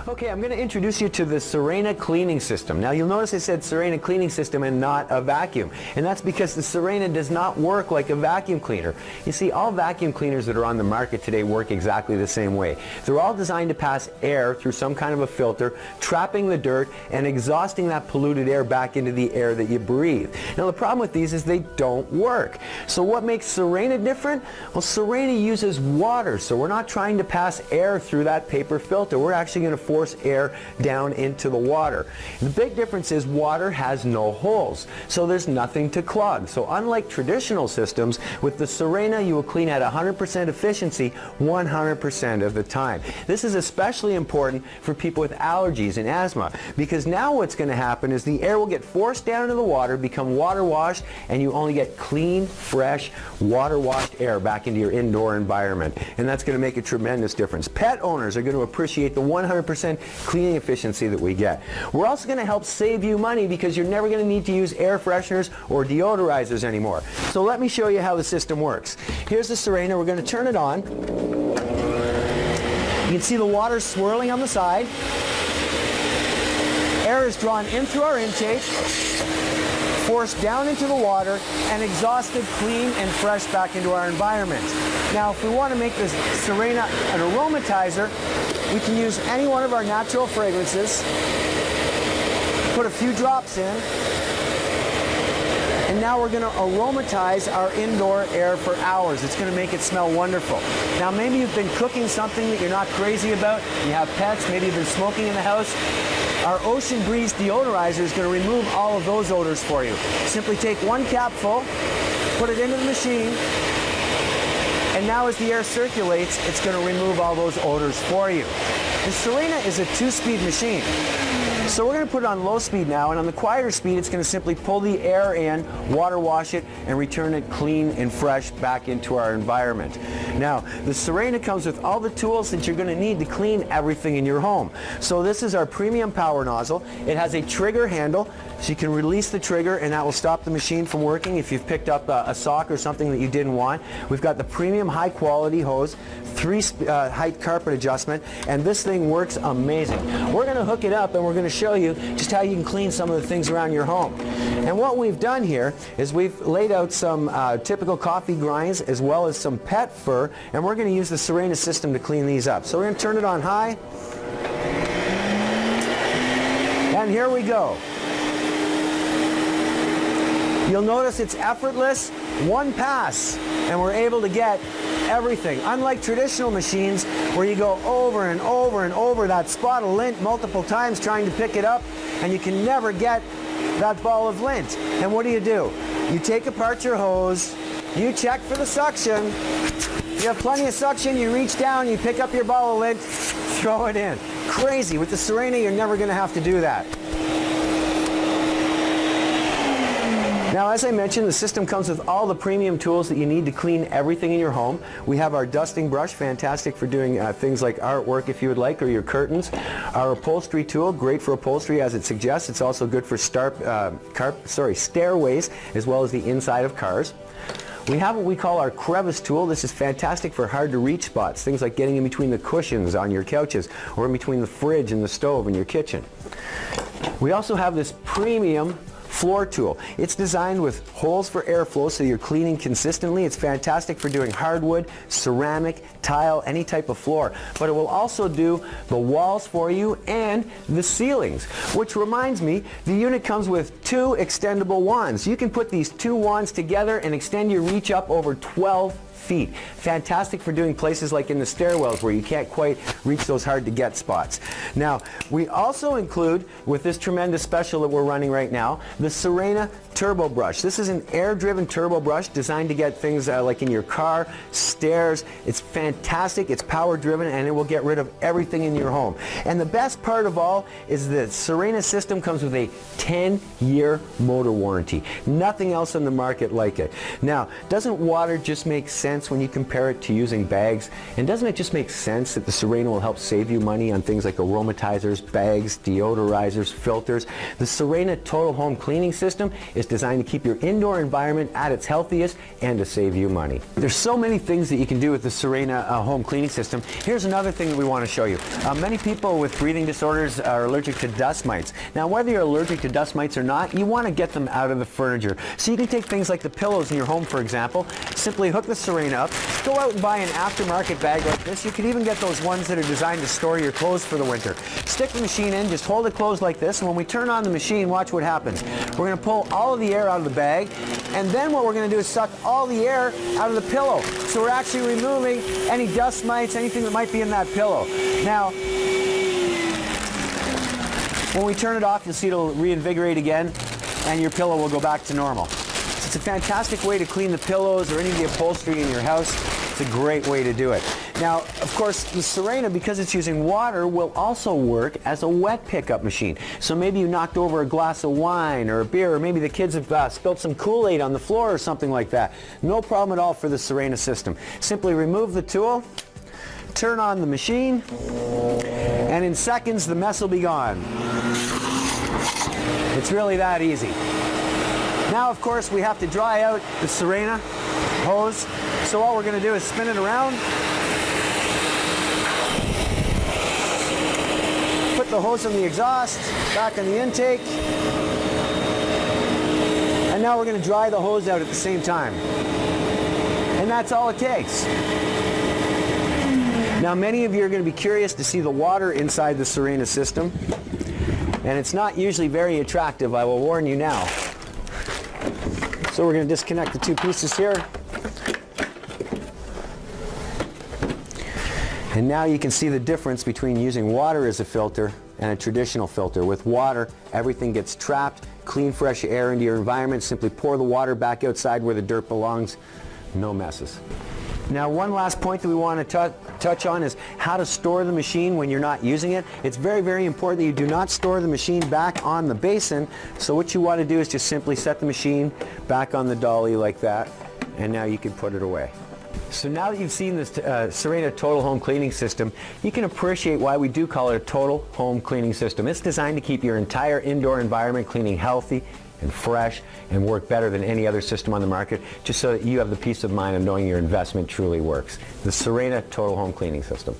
Okay, I'm going to introduce you to the Sirena cleaning system. Now you'll notice I said Sirena cleaning system and not a vacuum. And that's because the Sirena does not work like a vacuum cleaner. You see, all vacuum cleaners that are on the market today work exactly the same way. They're all designed to pass air through some kind of a filter, trapping the dirt and exhausting that polluted air back into the air that you breathe. Now the problem with these is they don't work. So what makes Sirena different? Well, Sirena uses water, so we're not trying to pass air through that paper filter. We're actually going to force air down into the water. The big difference is water has no holes, so there's nothing to clog. So unlike traditional systems, with the Sirena you will clean at 100% efficiency 100% of the time. This is especially important for people with allergies and asthma, because now what's going to happen is the air will get forced down into the water, become water washed, and you only get clean, fresh, water washed air back into your indoor environment. And that's going to make a tremendous difference. Pet owners are going to appreciate the 100% cleaning efficiency that we get. We're also going to help save you money because you're never going to need to use air fresheners or deodorizers anymore. So let me show you how the system works. Here's the Sirena. We're going to turn it on. You can see the water swirling on the side. Air is drawn in through our intake, forced down into the water, and exhausted clean and fresh back into our environment. Now, if we want to make this Sirena an aromatizer, we can use any one of our natural fragrances, put a few drops in, and now we're going to aromatize our indoor air for hours. It's going to make it smell wonderful. Now maybe you've been cooking something that you're not crazy about, you have pets, maybe you've been smoking in the house. Our Ocean Breeze deodorizer is going to remove all of those odors for you. Simply take one capful, put it into the machine, and now as the air circulates, it's going to remove all those odors for you. The Sirena is a 2-speed machine. So we're going to put it on low speed now, and on the quieter speed it's going to simply pull the air in, water wash it, and return it clean and fresh back into our environment. Now, the Sirena comes with all the tools that you're going to need to clean everything in your home. So this is our premium power nozzle. It has a trigger handle, so you can release the trigger and that will stop the machine from working if you've picked up a sock or something that you didn't want. We've got the premium high quality hose, 3 height carpet adjustment, and this thing works amazing. We're going to hook it up and we're going to show you just how you can clean some of the things around your home. And what we've done here is we've laid out some typical coffee grinds as well as some pet fur, and we're going to use the Sirena system to clean these up. So we're going to turn it on high, and here we go. You'll notice it's effortless, one pass, and we're able to get everything. Unlike traditional machines where you go over and over and over that spot of lint multiple times trying to pick it up, and you can never get that ball of lint. And what do? You take apart your hose, you check for the suction. You have plenty of suction, you reach down, you pick up your ball of lint, throw it in. Crazy. With the Sirena, you're never going to have to do that. Now, as I mentioned, the system comes with all the premium tools that you need to clean everything in your home. We have our dusting brush, fantastic for doing things like artwork if you would like, or your curtains. Our upholstery tool, great for upholstery as it suggests. It's also good for stairways as well as the inside of cars. We have what we call our crevice tool. This is fantastic for hard to reach spots, things like getting in between the cushions on your couches or in between the fridge and the stove in your kitchen. We also have this premium floor tool. It's designed with holes for airflow so you're cleaning consistently. It's fantastic for doing hardwood, ceramic, tile, any type of floor. But it will also do the walls for you and the ceilings. Which reminds me, the unit comes with 2 extendable wands. You can put these 2 wands together and extend your reach up over 12 feet. Fantastic for doing places like in the stairwells where you can't quite reach those hard to get spots. Now, we also include, with this tremendous special that we're running right now, the Sirena Turbo Brush. This is an air-driven turbo brush designed to get things like in your car, stairs. It's fantastic, it's power-driven, and it will get rid of everything in your home. And the best part of all is the Sirena system comes with a 10-year motor warranty. Nothing else on the market like it. Now, doesn't water just make sense sense when you compare it to using bags? And doesn't it just make sense that the Sirena will help save you money on things like aromatizers, bags, deodorizers, filters? The Sirena Total Home Cleaning System is designed to keep your indoor environment at its healthiest and to save you money. There's so many things that you can do with the Sirena home cleaning system. Here's another thing that we want to show you. Many people with breathing disorders are allergic to dust mites. Now, whether you're allergic to dust mites or not, you want to get them out of the furniture. So you can take things like the pillows in your home, for example, simply hook the Sirena up, go out and buy an aftermarket bag like this. You can even get those ones that are designed to store your clothes for the winter. Stick the machine in, just hold it closed like this, and when we turn on the machine, watch what happens. We're going to pull all of the air out of the bag, and then what we're going to do is suck all the air out of the pillow. So we're actually removing any dust mites, anything that might be in that pillow. Now, when we turn it off, you'll see it'll reinvigorate again, and your pillow will go back to normal. It's a fantastic way to clean the pillows or any of the upholstery in your house. It's a great way to do it. Now, of course, the Sirena, because it's using water, will also work as a wet pickup machine. So maybe you knocked over a glass of wine or a beer, or maybe the kids have spilled some Kool-Aid on the floor or something like that. No problem at all for the Sirena system. Simply remove the tool, turn on the machine, and in seconds the mess will be gone. It's really that easy. Now, of course, we have to dry out the Sirena hose. So all we're going to do is spin it around, put the hose on the exhaust, back on the intake, and now we're going to dry the hose out at the same time. And that's all it takes. Now, many of you are going to be curious to see the water inside the Sirena system, and it's not usually very attractive, I will warn you now. So we're going to disconnect the two pieces here. And now you can see the difference between using water as a filter and a traditional filter. With water, everything gets trapped, clean, fresh air into your environment. Simply pour the water back outside where the dirt belongs. No messes. Now, one last point that we want to touch on is how to store the machine when you're not using it. It's very, very important that you do not store the machine back on the basin. So what you want to do is just simply set the machine back on the dolly like that, and now you can put it away. So now that you've seen this Sirena Total Home Cleaning System, you can appreciate why we do call it a Total Home Cleaning System. It's designed to keep your entire indoor environment cleaning healthy and fresh and work better than any other system on the market, just so that you have the peace of mind of knowing your investment truly works. The Sirena Total Home Cleaning System.